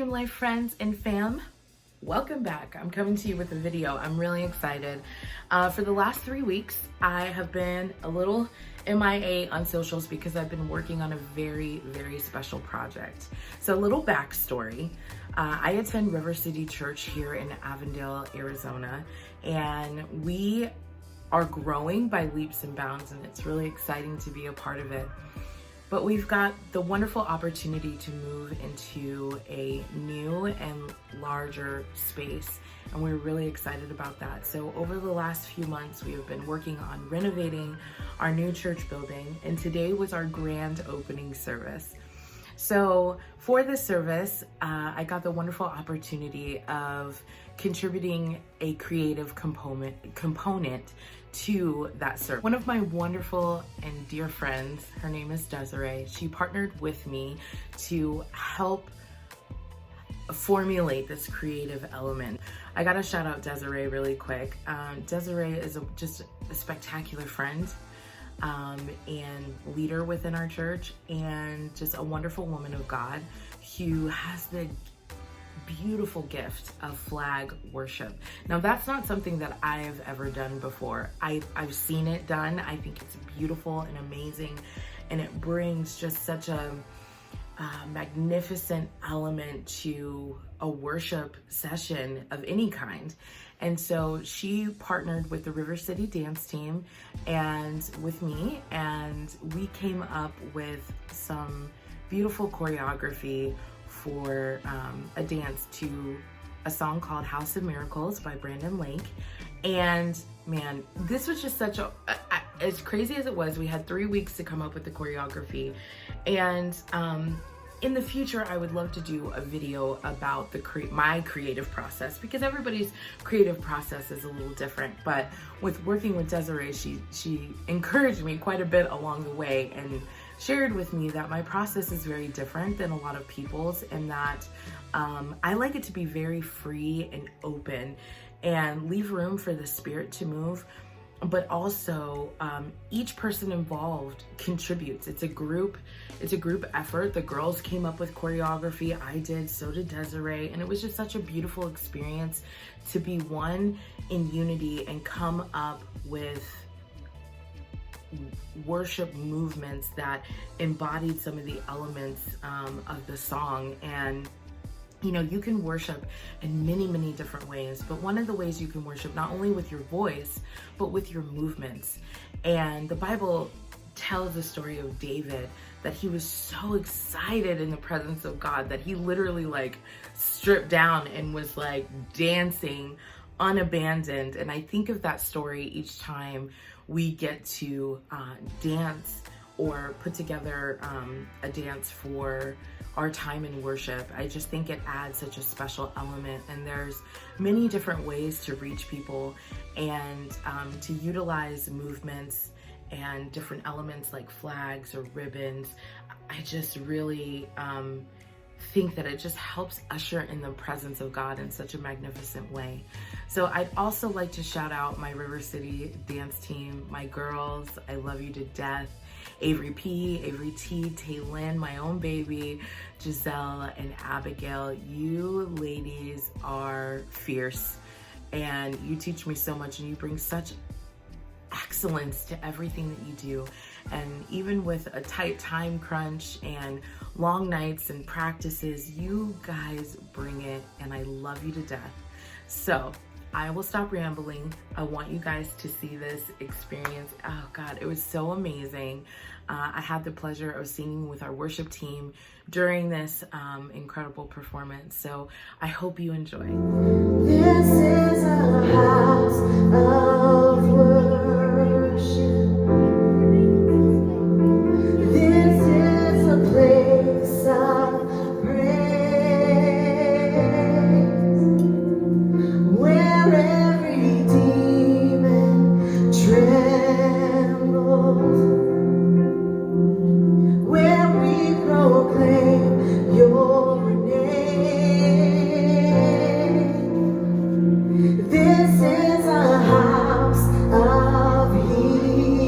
Redeemed Life friends and fam. Welcome back. I'm coming to you with a video. I'm really excited. For the last 3 weeks, I have been a little MIA on socials because I've been working on a very, very special project. So a little backstory. I attend River City Church here in Avondale, Arizona, and we are growing by leaps and bounds, and it's really exciting to be a part of it. But we've got the wonderful opportunity to move into a new and larger space, and we're really excited about that. So over the last few months, we have been working on renovating our new church building, and today was our grand opening service. So for this service, I got the wonderful opportunity of contributing a creative component to that service. One of my wonderful and dear friends, her name is Desiree, she partnered with me to help formulate this creative element. I gotta shout out Desiree really quick. Desiree is just a spectacular friend and leader within our church, and just a wonderful woman of God who has the beautiful gift of flag worship. Now, that's not something that I've ever done before. I've seen it done. I think it's beautiful and amazing, and it brings just such a magnificent element to a worship session of any kind. And so she partnered with the River City dance team and with me, and we came up with some beautiful choreography for a dance to a song called House of Miracles by Brandon Lake. And man, this was just such as crazy as it was, we had 3 weeks to come up with the choreography. And in the future, I would love to do a video about my creative process, because everybody's creative process is a little different. But with working with Desiree, she encouraged me quite a bit along the way and shared with me that my process is very different than a lot of people's, and that I like it to be very free and open and leave room for the Spirit to move. But also each person involved contributes. It's a group effort. The girls came up with choreography, I did, so did Desiree, and it was just such a beautiful experience to be one in unity and come up with worship movements that embodied some of the elements of the song. And you know, you can worship in many, many different ways, but one of the ways you can worship not only with your voice, but with your movements. And the Bible tells the story of David, that he was so excited in the presence of God that he literally like stripped down and was like dancing unabandoned. And I think of that story each time we get to dance or put together a dance for our time in worship. I just think it adds such a special element, and there's many different ways to reach people and to utilize movements and different elements like flags or ribbons. I just really think that it just helps usher in the presence of God in such a magnificent way. So I'd also like to shout out my River City dance team, my girls, I love you to death. Avery P, Avery T, Taylin, my own baby, Giselle and Abigail. You ladies are fierce, and you teach me so much, and you bring such excellence to everything that you do. And even with a tight time crunch and long nights and practices, you guys bring it, and I love you to death. So I will stop rambling. I want you guys to see this experience. Oh God, it was so amazing. I had the pleasure of singing with our worship team during this incredible performance. So I hope you enjoy. This is a house of worship. This is a place of praise, where every demon trembles, where we proclaim your name. This is a house of healing.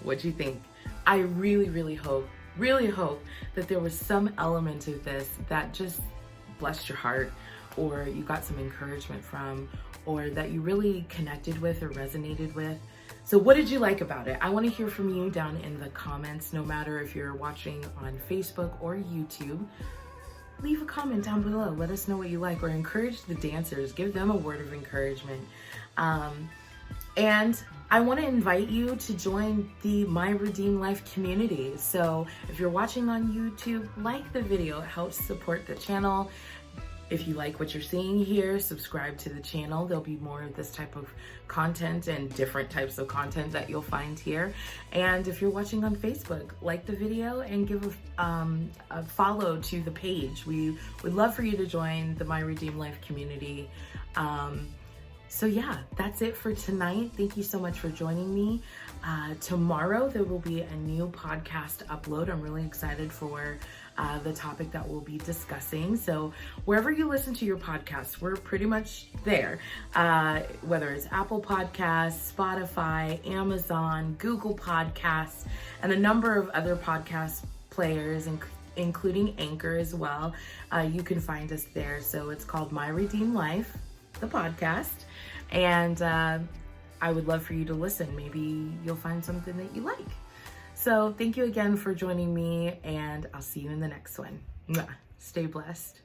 What'd you think? I really hope that there was some element of this that just blessed your heart, or you got some encouragement from, or that you really connected with or resonated with. So what did you like about it? I want to hear from you down in the comments, no matter if you're watching on Facebook or YouTube. Leave a comment down below. Let us know what you like, or encourage the dancers. Give them a word of encouragement. And I want to invite you to join the My Redeemed Life community. So if you're watching on YouTube, like the video. It helps support the channel. If you like what you're seeing here, subscribe to the channel. There'll be more of this type of content and different types of content that you'll find here. And if you're watching on Facebook, like the video and give a follow to the page. We would love for you to join the My Redeemed Life community. So yeah, that's it for tonight. Thank you so much for joining me. Tomorrow there will be a new podcast upload. I'm really excited for the topic that we'll be discussing. So wherever you listen to your podcasts, we're pretty much there. Whether it's Apple Podcasts, Spotify, Amazon, Google Podcasts, and a number of other podcast players, including Anchor as well. You can find us there. So it's called My Redeemed Life, the podcast. And I would love for you to listen. Maybe you'll find something that you like. So thank you again for joining me, and I'll see you in the next one. Stay blessed.